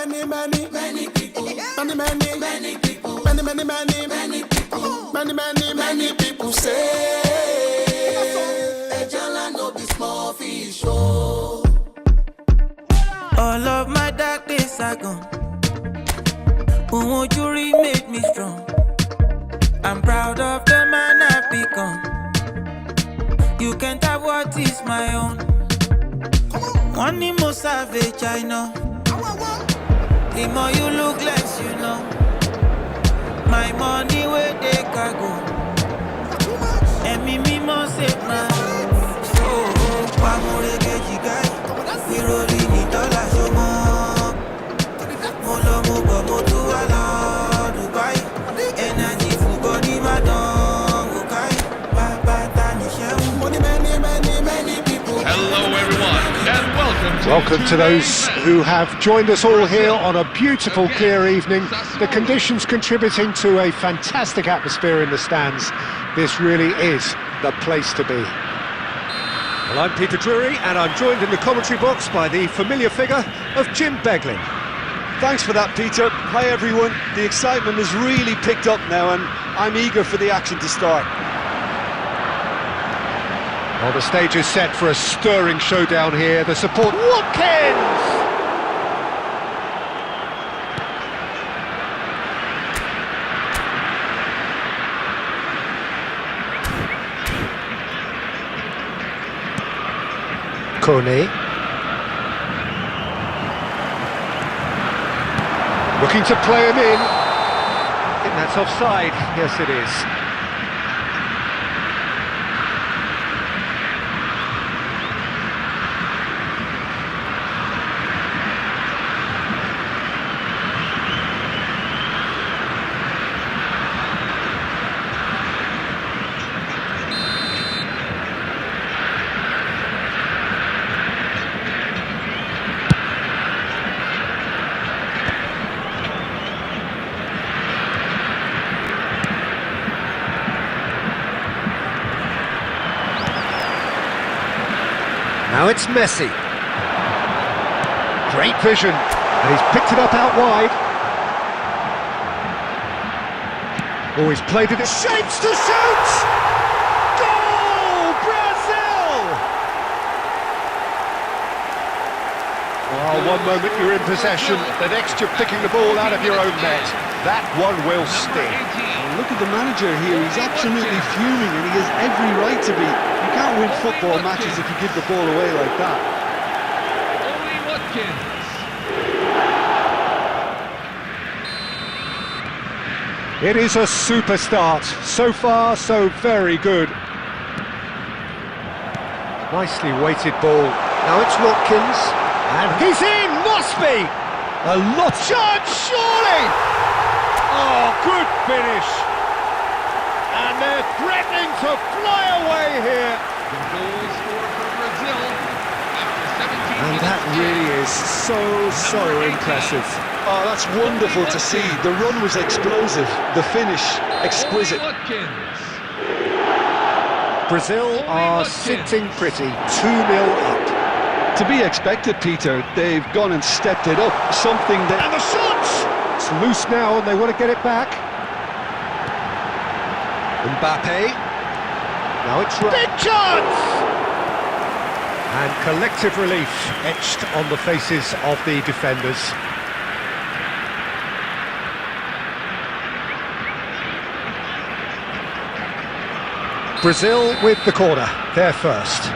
many people, many people, many people say, Ejala no be small fish. Oh. All of my dark days are gone. Won't you made me strong? I'm proud of the man I've become. You can't have what is my own. One more savage, I know. The more you look less, you know. My money where they can go. And me more save now. So, Pamore Geji guy. We rolling in dollars, yo more. Molo mo motu ala Dubai. Energy full body madam. Okay. Many people. Hello everyone and Welcome to those who have joined us all here on a beautiful clear evening. The conditions contributing to a fantastic atmosphere in the stands. This really is the place to be. Well, I'm Peter Drury and I'm joined in the commentary box by the familiar figure of Jim Beglin. Thanks for that, Peter. Hi everyone. The excitement has really picked up now and I'm eager for the action to start. Well, the stage is set for a stirring showdown here. The support... Watkins! Kone. Looking to play him in. I think that's offside. Yes, it is. Now it's Messi. Great vision, and he's picked it up out wide. Oh, he's played it, shapes to shoot! Goal! Brazil! Oh, one moment you're in possession, the next you're picking the ball out of your own net. That one will sting. Look at the manager here, he's absolutely fuming and he has every right to be. You can't win football matches if you give the ball away like that. Only Watkins. It is a super start. So far, so very good. Nicely weighted ball. Now it's Watkins. And he's in! Must be! A lot chance, surely! Oh, good finish! And they're threatening to fly away here. The goal scored for Brazil after 17 And that really is so impressive. Oh, that's wonderful to see. The run was explosive, the finish exquisite. Watkins. Brazil are sitting pretty, 2-0 up. To be expected, Peter. They've gone and stepped it up. Something that... And the shot! It's loose now and they want to get it back. Mbappe. Now it's right. Big chance! And collective relief etched on the faces of the defenders. Brazil with the corner, they're first.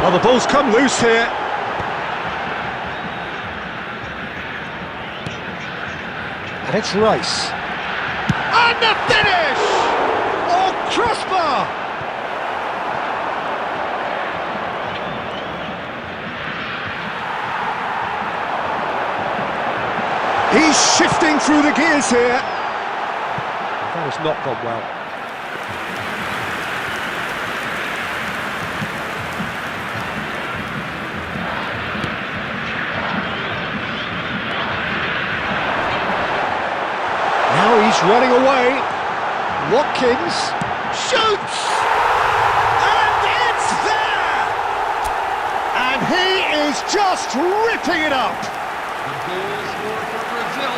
Well, the ball's come loose here. And it's Rice. And the finish! Oh, crossbar! He's shifting through the gears here. That has not gone well. running away. Watkins shoots! And it's there! And he is just ripping it up! The goal scored for Brazil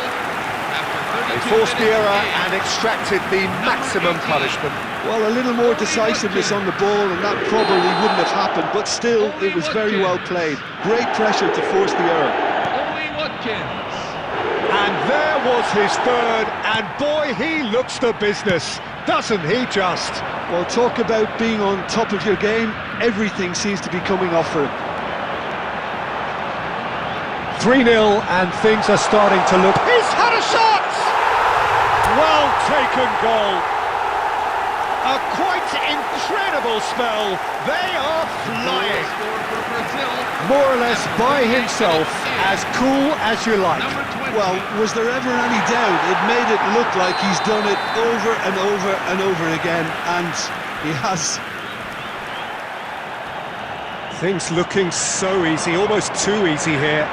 after 32 They forced the minutes of error game. and extracted the maximum 18. punishment. Well, a little more decisiveness on the ball and that probably wouldn't have happened, but still, it was very well played. Great pressure to force the error. Only Watkins. And there was his third, and boy, he looks the business, doesn't he just? Well, talk about being on top of your game. Everything seems to be coming off for him. 3-0, and things are starting to look... He's had a shot! Well taken goal. A quite incredible spell. They are flying. Scored for Brazil. More or less by himself, as cool as you like. Number 20. Well, was there ever any doubt? It made it look like he's done it over and over and over again, and he has. Things looking so easy, almost too easy here.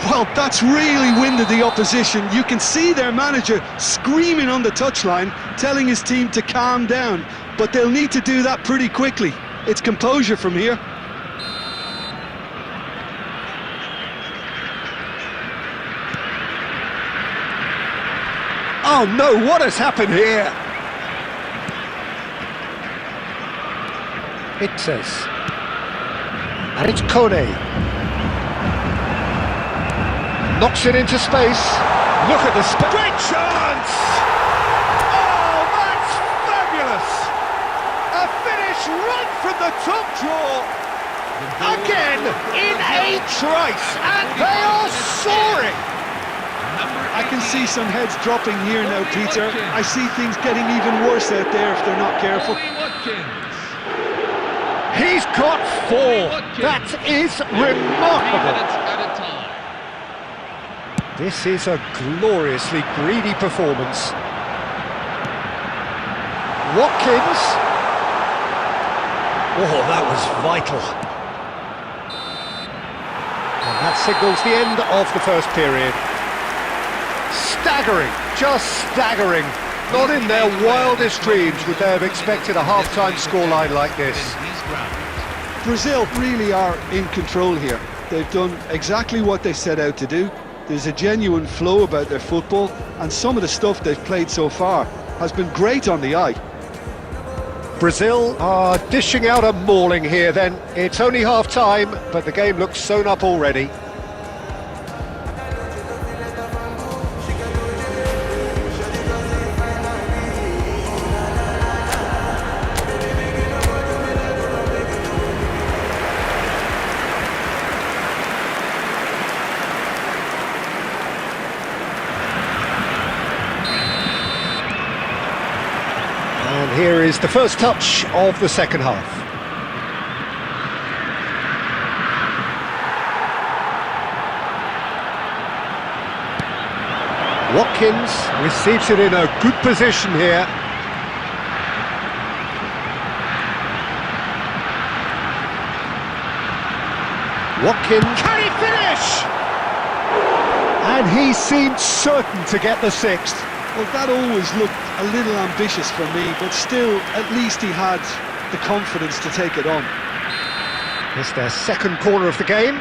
Well, that's really winded the opposition. You can see their manager screaming on the touchline, telling his team to calm down, but they'll need to do that pretty quickly. It's composure from here. Oh no, what has happened here? It says. And it's Kone. Knocks it into space. Look at the great chance! Oh, that's fabulous! A finish right from the top draw. Again, in a trice, and they are soaring! I can see some heads dropping here now, Peter. I see things getting even worse out there if they're not careful. Only Watkins. He's got 4. That is 3 remarkable. minutes at a time. This is a gloriously greedy performance. Watkins. Oh, that was vital. And that signals the end of the first period. Staggering, just staggering. Not in their wildest dreams would they have expected a half-time scoreline like this. Brazil really are in control here. They've done exactly what they set out to do. There's a genuine flow about their football, and some of the stuff they've played so far has been great on the eye. Brazil are dishing out a mauling here then. It's only half-time, but the game looks sewn up already. And here is the first touch of the second half. Watkins receives it in a good position here. Watkins, can he finish? And he seemed certain to get the 6th. Well, that always looked a little ambitious for me, but still, at least he had the confidence to take it on. It's their second corner of the game.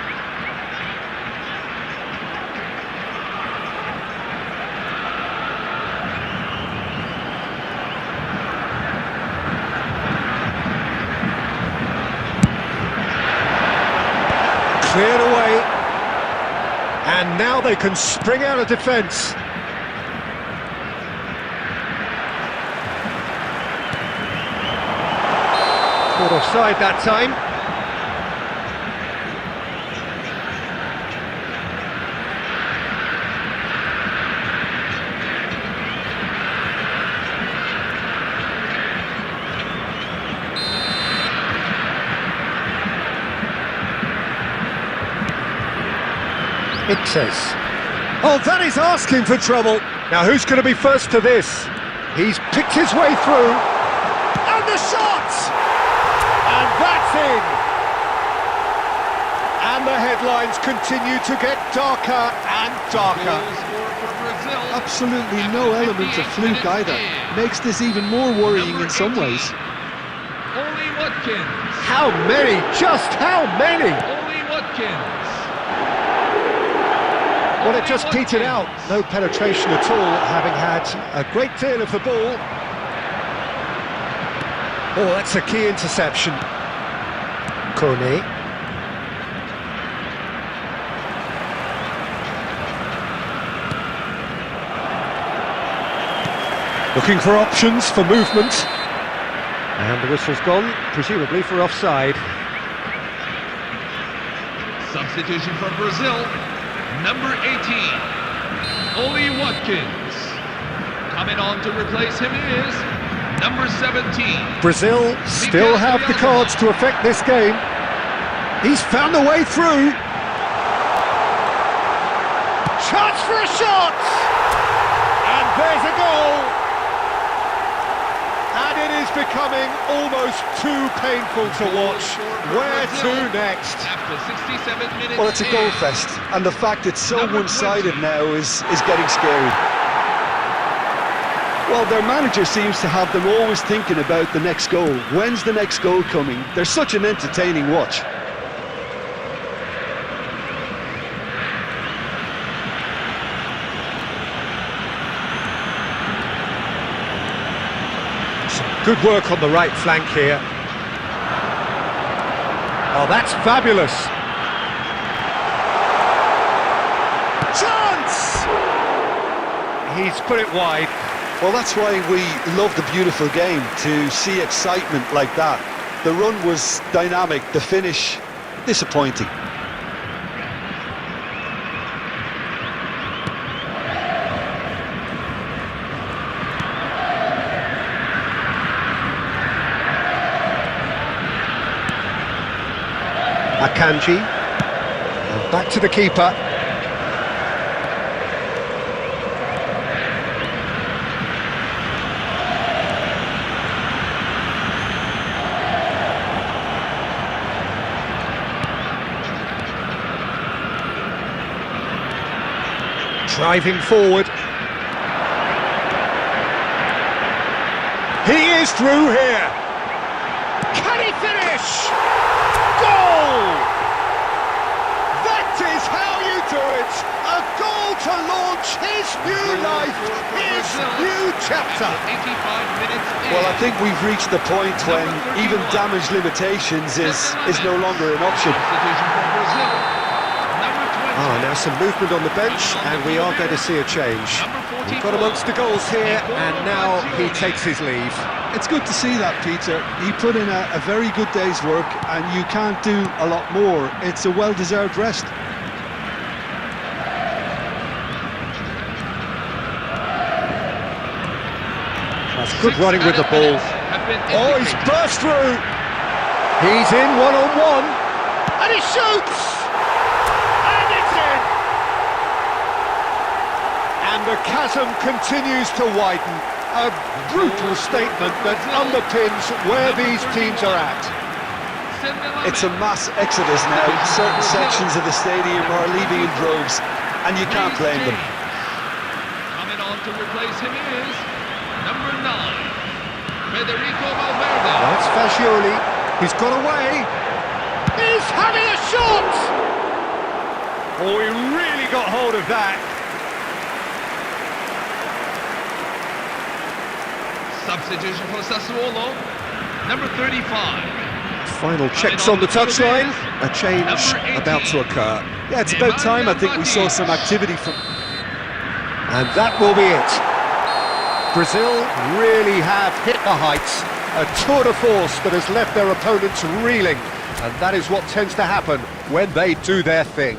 Cleared away. And now they can spring out of defence. Caught offside that time. It says. Oh, that is asking for trouble. Now who's going to be first to this? He's picked his way through. And the shot! And that's in! And the headlines continue to get darker and darker. Goal scored for Brazil absolutely no element of fluke either. Makes this even more worrying in some ways. Only Watkins. How many? Just how many? Only Watkins. Well, it just petered out. No penetration at all, having had a great deal of the ball. Oh, that's a key interception. Kone. Looking for options for movement. And the whistle's gone, presumably for offside. Substitution for Brazil. Number 18. Oli Watkins. Coming on to replace him is number 17. Brazil still have the cards to affect this game. He's found the way through. Chance for a shot! And there's a goal! And it is becoming almost too painful to watch. Where to next? After 67 minutes. Well, it's a goal fest, and the fact it's so one-sided now is getting scary. Well, their manager seems to have them always thinking about the next goal. When's the next goal coming? They're such an entertaining watch. Good work on the right flank here. Oh, that's fabulous. Chance! He's put it wide. Well, that's why we love the beautiful game, to see excitement like that. The run was dynamic, the finish disappointing. Akanji, and back to the keeper. Driving forward. He is through here. Can he finish? Goal! That is how you do it. A goal to launch his new life, his new chapter. 85 minutes in. Well, I think we've reached the point when even damage limitations is no longer an option. Substitution for Brazil. Number 20. Now some movement on the bench, and we are going to see a change. We've got amongst the goals here, and now he takes his leave. It's good to see that, Peter. He put in a very good day's work, and you can't do a lot more. It's a well-deserved rest. That's good running with the ball. Oh, he's burst through. He's in one-on-one, and he shoots! And it's in! And the chasm continues to widen. A brutal statement that underpins where these teams are at. It's a mass exodus now. Certain sections of the stadium are leaving in droves, and you can't blame them. Coming on to replace him is number 9, Federico Valverde. That's Fascioli. He's got away. He's having a shot! Oh, he really got hold of that. Substitution for Sassuolo, number 35. Final checks on the touchline. A change about to occur. Yeah, it's about time. I think we saw some activity from... And that will be it. Brazil really have hit the heights. A tour de force that has left their opponents reeling. And that is what tends to happen when they do their thing.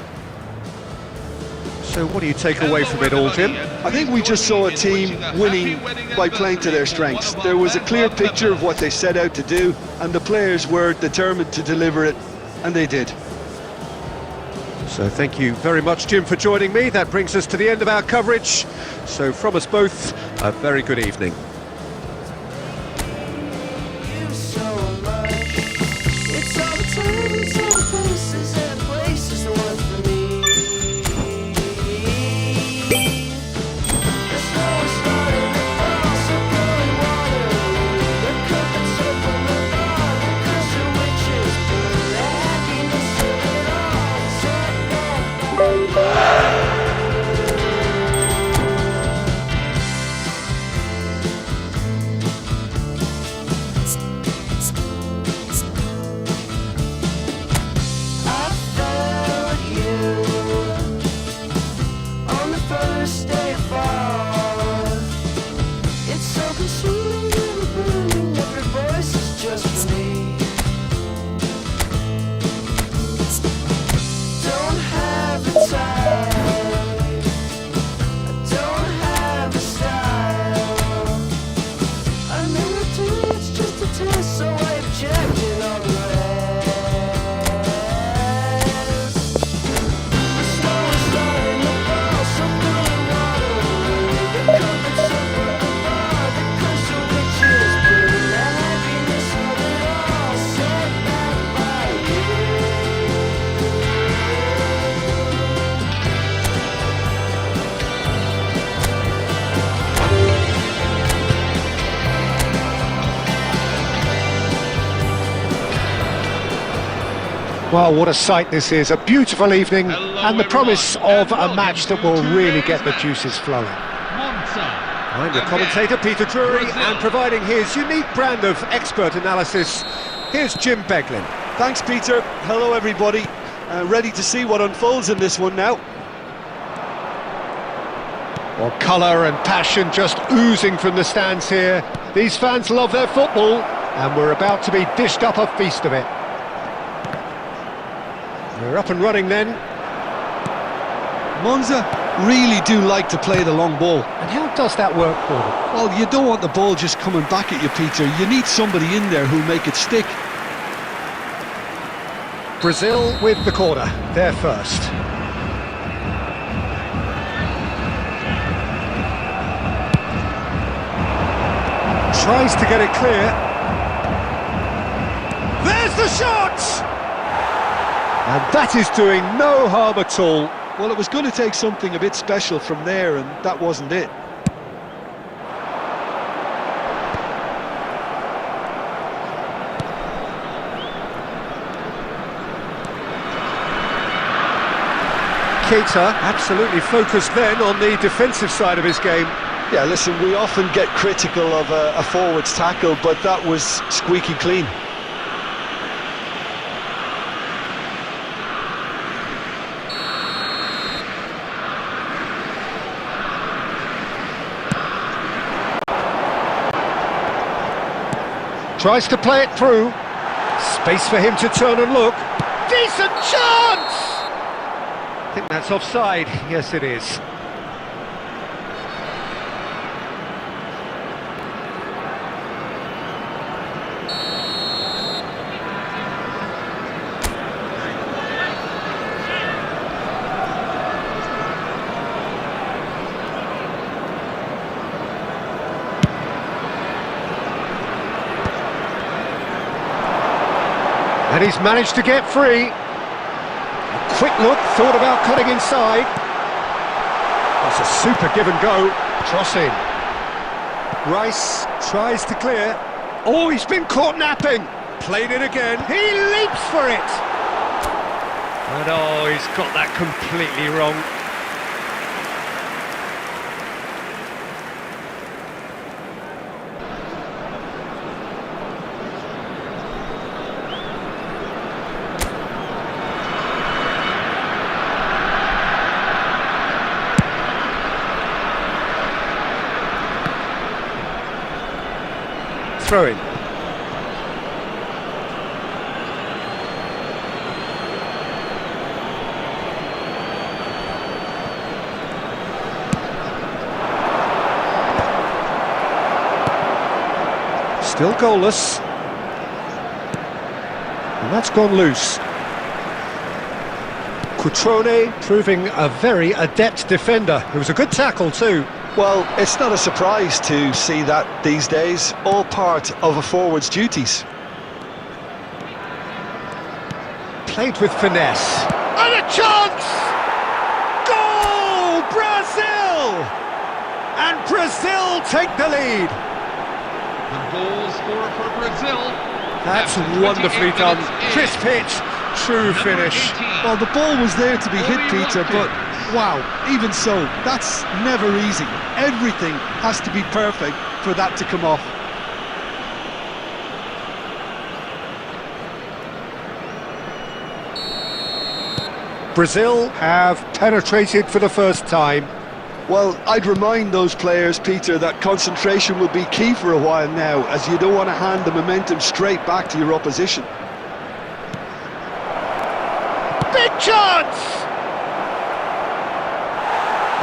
So what do you take away from it all, Jim? I think we just saw a team winning by playing to their strengths. There was a clear picture of what they set out to do, and the players were determined to deliver it, and they did. So thank you very much, Jim, for joining me. That brings us to the end of our coverage. So from us both, a very good evening. Well, what a sight this is. A beautiful evening Hello, and the promise everyone, of and a match that welcome will to really today's get the match. juices flowing. Monza. I'm the Again, commentator, Peter Drury, Brazil. and providing his unique brand of expert analysis, here's Jim Beglin. Thanks, Peter. Hello, everybody. Ready to see what unfolds in this one now. Well, colour and passion just oozing from the stands here. These fans love their football, and we're about to be dished up a feast of it. We're up and running then. Monza really do like to play the long ball. And how does that work for them? Well, you don't want the ball just coming back at you, Peter. You need somebody in there who'll make it stick. Brazil with the corner, they're first. Tries to get it clear. There's the shot! And that is doing no harm at all. Well, it was going to take something a bit special from there, and that wasn't it. Keita absolutely focused then on the defensive side of his game. Yeah, listen, we often get critical of a forward's tackle, but that was squeaky clean. Tries to play it through. Space for him to turn and look. Decent chance! I think that's offside. Yes, it is. And he's managed to get free. A quick look, thought about cutting inside. That's a super give and go. Cross in. Rice tries to clear. Oh, he's been caught napping. Played it again. He leaps for it. And oh, he's got that completely wrong. Throw in. Still goalless. And that's gone loose. Cutrone proving a very adept defender. It was a good tackle too. Well, it's not a surprise to see that these days, all part of a forward's duties. Played with finesse. And a chance! Goal! Brazil! And Brazil take the lead. The goal scorer for Brazil. That's After 28 wonderfully done. minutes in. Crisp hit, true Number finish. 18. Well, the ball was there to be hit, Only Peter, but Watkins. wow, even so, that's never easy. Everything has to be perfect for that to come off. Brazil have penetrated for the first time. Well, I'd remind those players, Peter, that concentration will be key for a while now, as you don't want to hand the momentum straight back to your opposition. Big chance!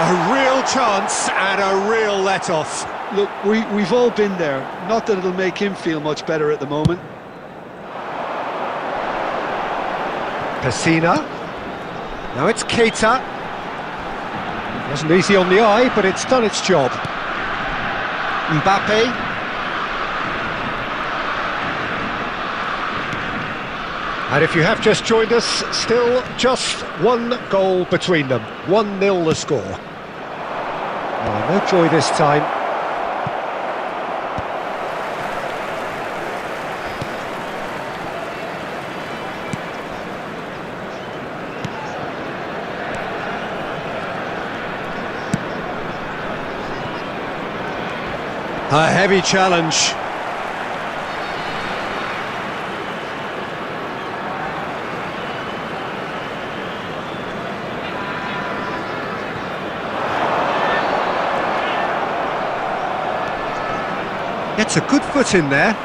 A real chance and a real let-off. Look, we've all been there. Not that it'll make him feel much better at the moment. Pessina. Now it's Keita. Wasn't easy on the eye, but it's done its job. Mbappe. And if you have just joined us, still just one goal between them. 1-0 the score. Oh, no joy this time. A heavy challenge. Gets a good foot in there.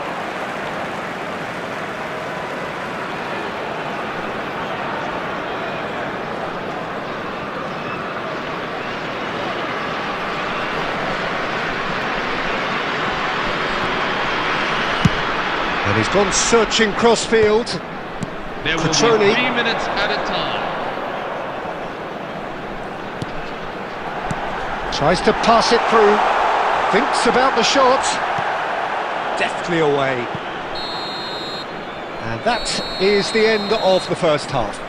And he's gone searching crossfield. There will be Petroni. 3 minutes at a time. Tries to pass it through. Thinks about the shot. Deftly away. And that is the end of the first half.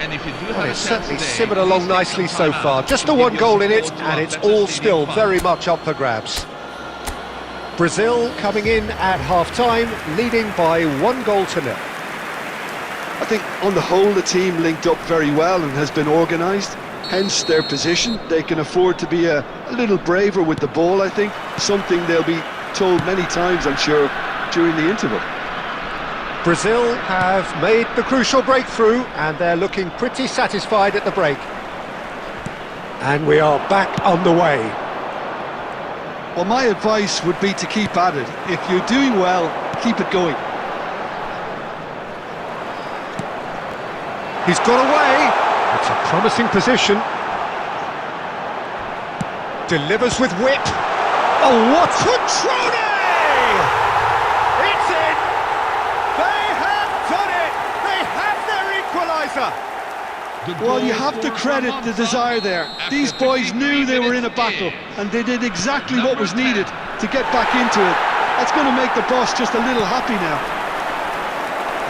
And if you do Well, have a it's chance certainly today, simmered along please take nicely some so time far. out Just to a give one your goal in it, support to and our it's better all stadium still partner. very much up for grabs. Brazil coming in at half-time, leading by 1-0. I think on the whole the team linked up very well and has been organised, hence their position. They can afford to be a little braver with the ball, I think, something they'll be told many times, I'm sure, during the interval. Brazil have made the crucial breakthrough, and they're looking pretty satisfied at the break. And we are back on the way. Well, my advice would be to keep at it. If you're doing well, keep it going. He's got away. It's a promising position. Delivers with whip. Oh, what Petroni! It's in! They have done it! They have their equaliser! Well, you have to credit the desire there. These boys knew they were in a battle, and they did exactly what was needed to get back into it. That's going to make the boss just a little happy now.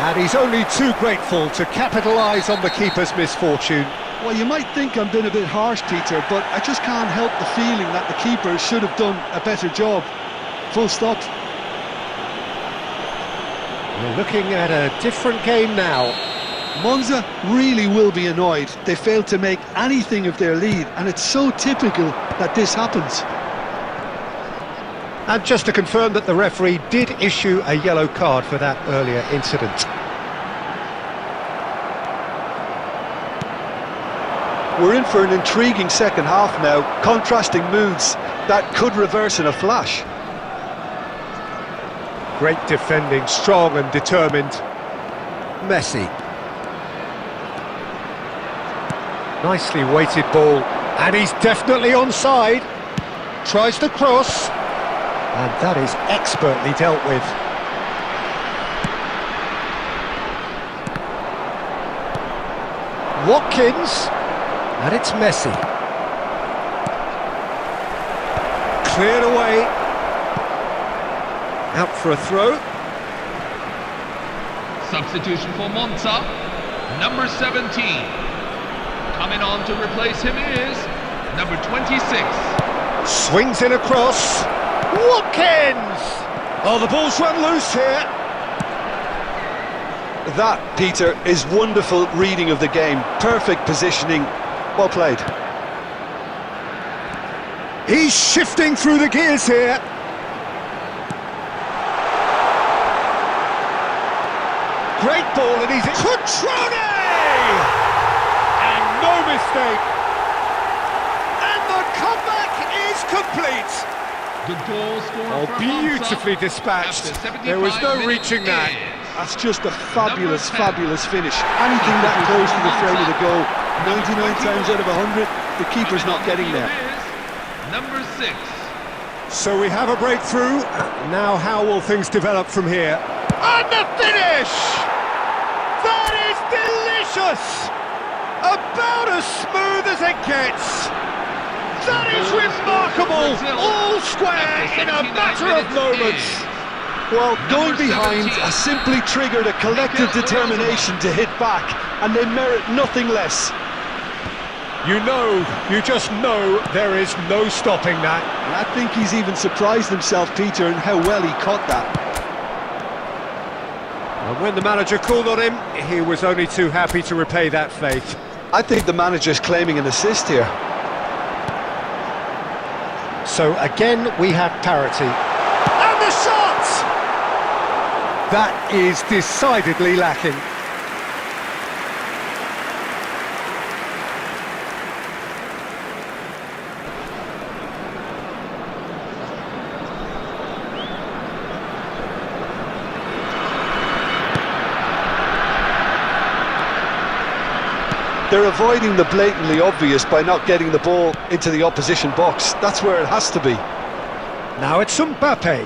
And he's only too grateful to capitalise on the keeper's misfortune. Well, you might think I'm being a bit harsh, Peter, but I just can't help the feeling that the keeper should have done a better job. Full stop. We're looking at a different game now. Monza really will be annoyed. They failed to make anything of their lead, and it's so typical that this happens. And just to confirm that the referee did issue a yellow card for that earlier incident. We're in for an intriguing second half now, contrasting moods that could reverse in a flash. Great defending, strong and determined. Messi. Nicely weighted ball, and he's definitely onside. Tries to cross, and that is expertly dealt with. Watkins, and it's Messi. Cleared away. Out for a throw. Substitution for Monza, number 17. Coming on to replace him is number 26. Swings in across. Watkins! Oh, the ball's run loose here. That, Peter, is wonderful reading of the game. Perfect positioning. Well played. He's shifting through the gears here. Great ball, and he's in. Petroni! And no mistake. And the comeback is complete. The goal scorer Oh, for beautifully Monza dispatched. after 75 There was no minutes reaching that. is That's just a fabulous, Number 10. fabulous finish. Anything that close to the frame of the goal, 99 times out of 100, the keeper's not getting there. Number 6. So we have a breakthrough. Now how will things develop from here? And the finish! That is delicious! About as smooth as it gets. That is remarkable! All square in a matter of moments. Well, going Number behind 17. has simply triggered a collective determination to hit back, and they merit nothing less. You just know there is no stopping that. And I think he's even surprised himself, Peter, in how well he caught that. And when the manager called on him, he was only too happy to repay that faith. I think the manager's claiming an assist here. So again, we have parity. That is decidedly lacking. They're avoiding the blatantly obvious by not getting the ball into the opposition box. That's where it has to be. Now it's Mbappe.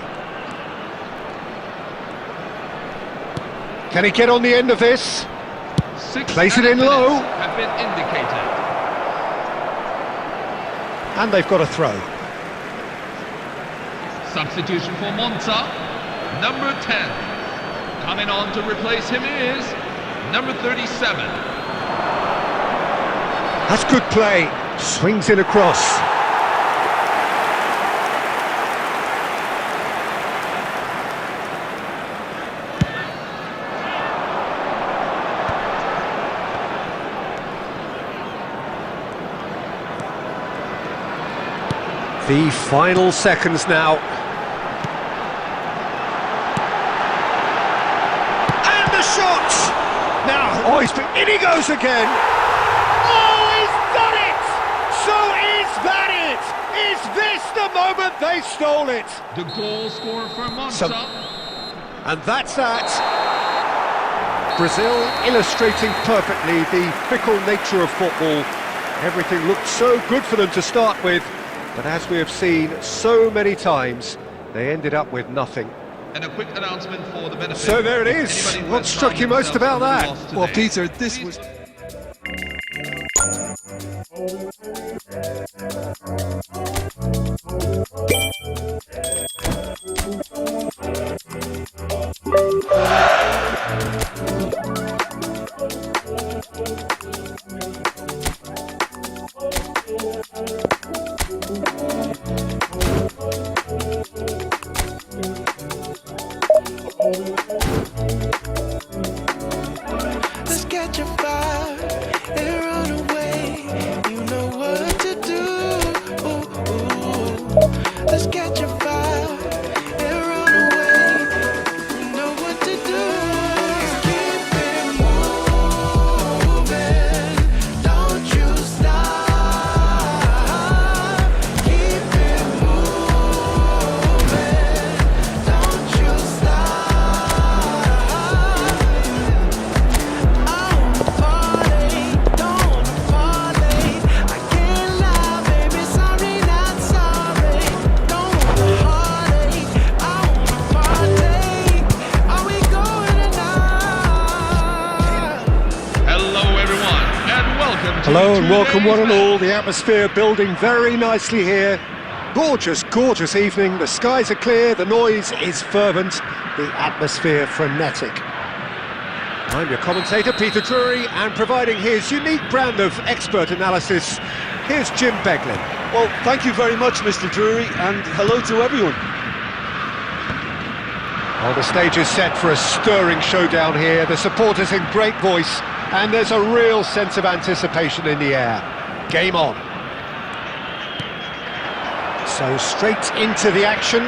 Can he get on the end of this? 6 Place it in minutes low. have been indicated. And they've got a throw. Substitution for Monza, number 10. Coming on to replace him is number 37. That's good play. Swings it across. The final seconds now. And the shot! Now, in he goes again! Oh, he's done it! So is that it? Is this the moment they stole it? The goal scorer for Monza. And that's that. Brazil illustrating perfectly the fickle nature of football. Everything looked so good for them to start with, but as we have seen so many times, they ended up with nothing. And a quick announcement for the benefit. So there it is. Anybody who What has struck found you most themselves about in the that? loss Well, today. Peter, this was... Let's catch a fire and run away. You know what to do. Ooh, ooh. Let's catch a fire and run away. You know what to do. Keep it moving. Don't you stop. Keep it moving. Don't you stop. Hello everyone, and welcome to Hello and welcome one and today's all. The atmosphere building very nicely here. Gorgeous, gorgeous evening. The skies are clear, the noise is fervent, the atmosphere frenetic. I'm your commentator, Peter Drury, and providing his unique brand of expert analysis, here's Jim Beglin. Well, thank you very much, Mr. Drury, and hello to everyone. Well, the stage is set for a stirring showdown here. The supporters in great voice, and there's a real sense of anticipation in the air. Game on. So straight into the action.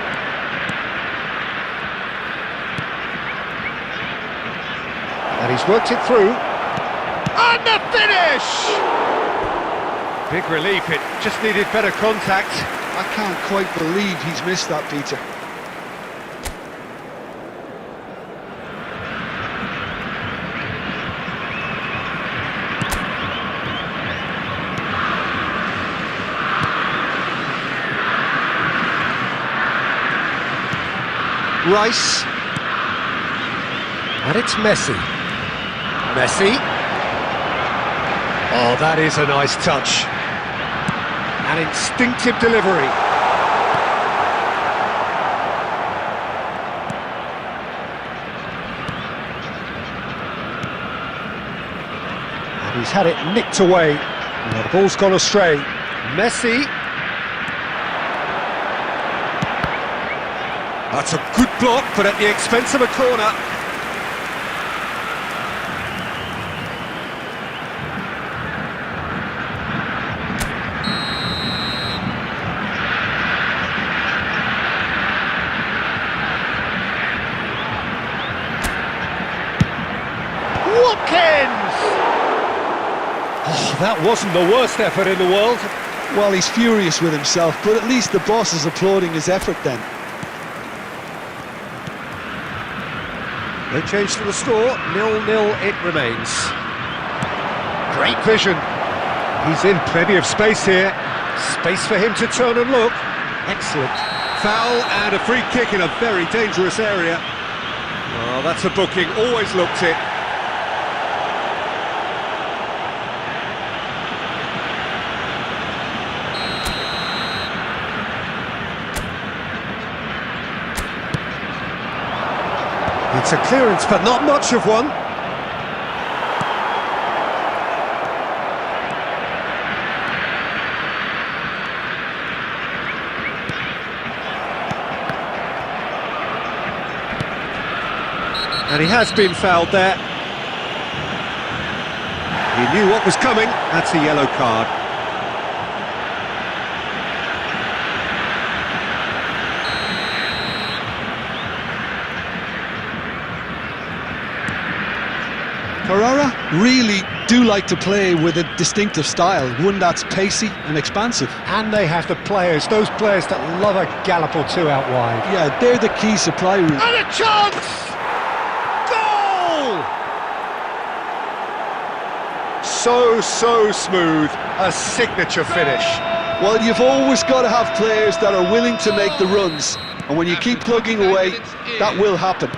And he's worked it through. And the finish! Big relief, it just needed better contact. I can't quite believe he's missed that, Peter. Rice. And it's Messi. Messi. Oh, that is a nice touch. An instinctive delivery. And he's had it nicked away. Well, the ball's gone astray. Messi. That's a good block, but at the expense of a corner. That wasn't the worst effort in the world. Well, he's furious with himself, but at least the boss is applauding his effort then. They changed to the score, 0-0 it remains. Great vision. He's in plenty of space here. Space for him to turn and look. Excellent. Foul and a free kick in a very dangerous area. Oh, that's a booking, always looked it. It's a clearance, but not much of one. And he has been fouled there. He knew what was coming. That's a yellow card. Ferrara really do like to play with a distinctive style, one that's pacey and expansive. And they have the players, those players that love a gallop or two out wide. Yeah, they're the key supply route. And a chance! Goal! So smooth. A signature finish. Well, you've always got to have players that are willing to make the runs, and when you keep plugging away, that will happen.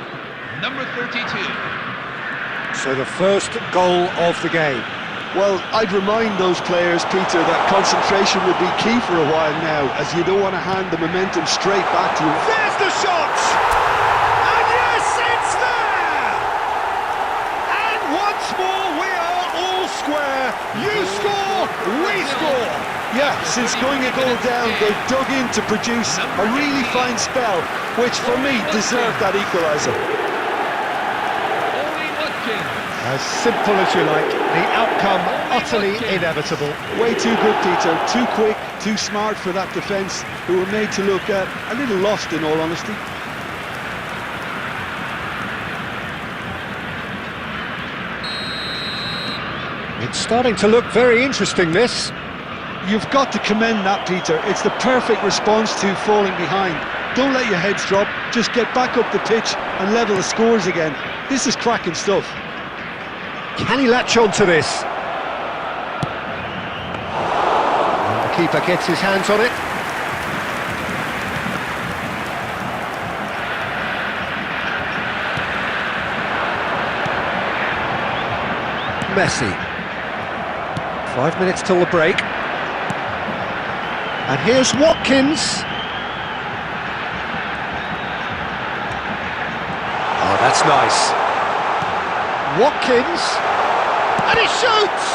Number 32. So the first goal of the game. Well, I'd remind those players, Peter, that concentration will be key for a while now, as you don't want to hand the momentum straight back to you. There's the shot! And yes, it's there! And once more we are all square. You score, we score. Yeah, since going a goal down, they've dug in to produce a really fine spell, which for me deserved that equaliser. As simple as you like, the outcome utterly inevitable. Way too good, Peter. Too quick, too smart for that defence, who were made to look a little lost, in all honesty. It's starting to look very interesting, this. You've got to commend that, Peter. It's the perfect response to falling behind. Don't let your heads drop, just get back up the pitch and level the scores again. This is cracking stuff. Can he latch on to this? And the keeper gets his hands on it. Messi. 5 minutes till the break. And here's Watkins. Oh, that's nice. Watkins, and he shoots!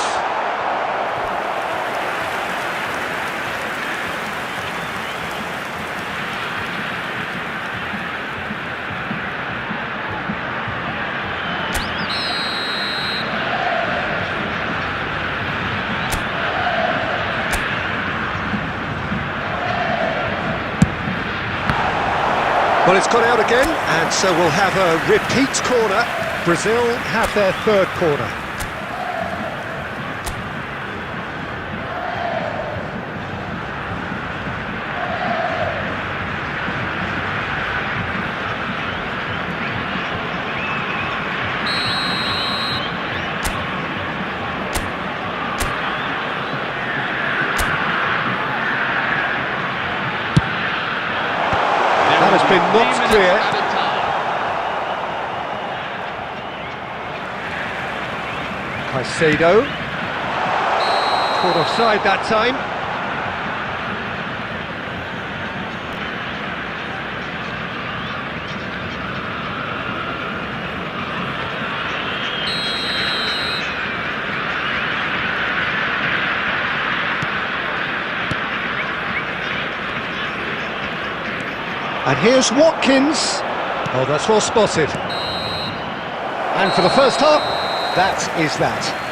Well, it's gone out again, and so we'll have a repeat corner. Brazil have their third corner. That has been knocked clear. Caicedo, caught offside that time. And here's Watkins. Oh, that's well spotted. And for the first half, that is that.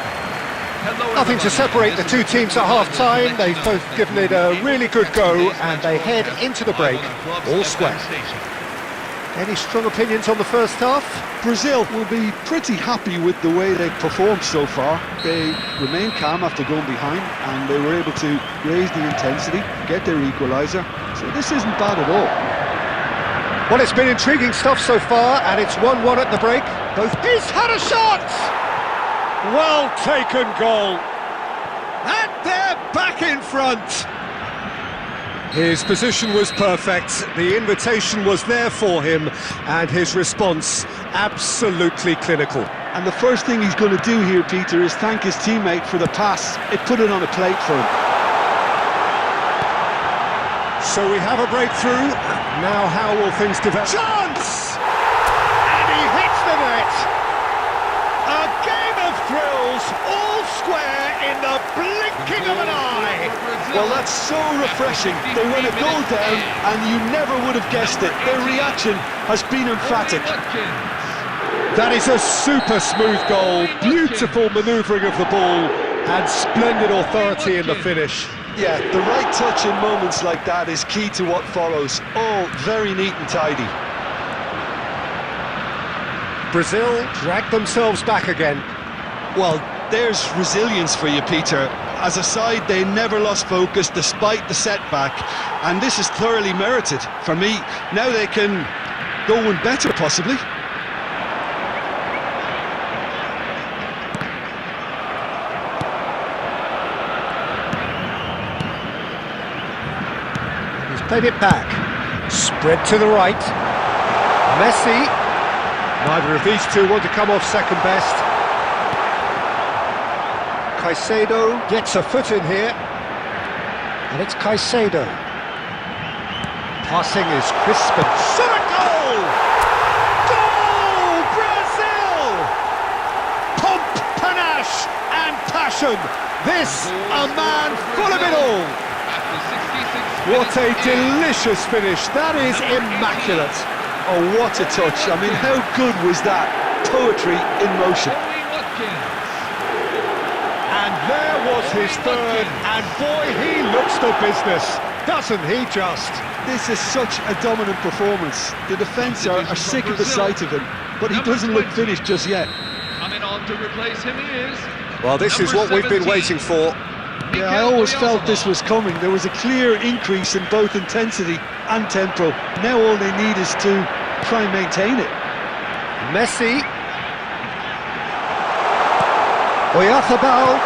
Nothing to separate the two teams at half-time. They've both given it a really good go, and they head into the break all square. Any strong opinions on the first half? Brazil will be pretty happy with the way they've performed so far. They remained calm after going behind, and they were able to raise the intensity, get their equaliser. So this isn't bad at all. Well, it's been intriguing stuff so far, and it's 1-1 at the break. He's had a shot! Well taken goal. And they're back in front. His position was perfect, the invitation was there for him, and his response absolutely clinical. And the first thing he's going to do here, Peter, is thank his teammate for the pass. It put it on a plate for him. So we have a breakthrough. Now how will things develop? Chance! And he hits the net! A game of thrills, all square in the blinking of an eye! Well, that's so refreshing. They went a goal down and you never would have guessed it. Their reaction has been emphatic. That is a super smooth goal, beautiful manoeuvring of the ball, and splendid authority in the finish. Yeah, the right touch in moments like that is key to what follows. All very neat and tidy. Brazil dragged themselves back again. Well, there's resilience for you, Peter. As a side, they never lost focus despite the setback, and this is thoroughly merited. For me, now they can go one better, possibly. He's played it back. Spread to the right. Messi. Neither of these two want to come off second best. Caicedo gets a foot in here. And it's Caicedo. Passing is crisp and shot a goal! Goal! Brazil! Pomp, panache and passion. This, a man full of it all. What a delicious finish. That is immaculate. Oh, what a touch. I mean, how good was that? Poetry in motion. And there was his third, and boy, he looks the business, doesn't he just? This is such a dominant performance. The defence are sick of the sight of him, but he doesn't look finished just yet. Coming on to replace him is... Well, this is what we've been waiting for. Yeah, I always felt this was coming. There was a clear increase in both intensity and tempo. Now all they need is to try and maintain it. Messi. Oyarzabal.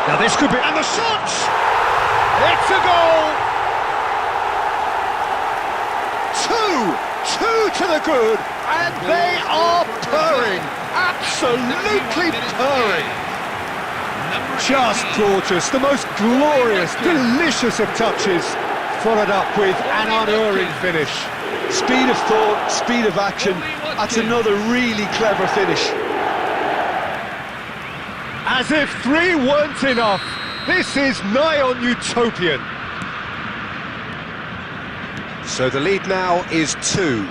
Now this could be... And the shot! It's a goal! Two to the good, and they are purring. Absolutely purring. Just gorgeous, the most glorious, delicious of touches, followed up with an unerring finish. Speed of thought, speed of action. That's another really clever finish. As if three weren't enough, this is nigh on utopian. So the lead now is 2.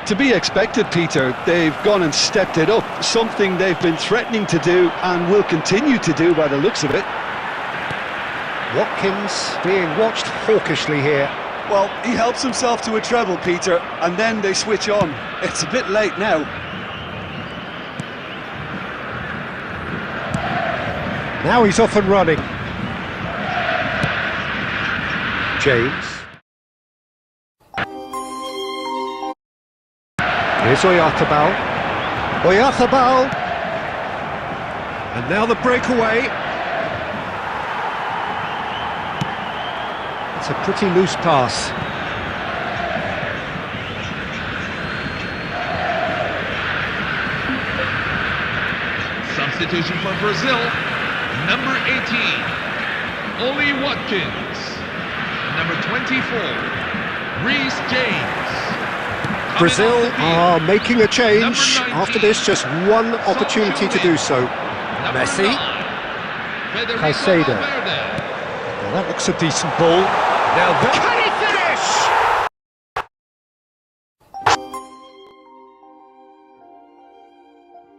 To be expected, Peter. They've gone and stepped it up, something they've been threatening to do and will continue to do by the looks of it. Watkins being watched hawkishly here. Well, he helps himself to a treble, Peter, and then they switch on. It's a bit late now. Now he's off and running. James. Here's Oyarzabal. Oyarzabal. And now the breakaway. It's a pretty loose pass. Substitution for Brazil, number 18, Oli Watkins. Number 24, Reece James. Brazil are making a change. After this, just one opportunity to do so. Messi. Caicedo. Well, that looks a decent ball. Now, can he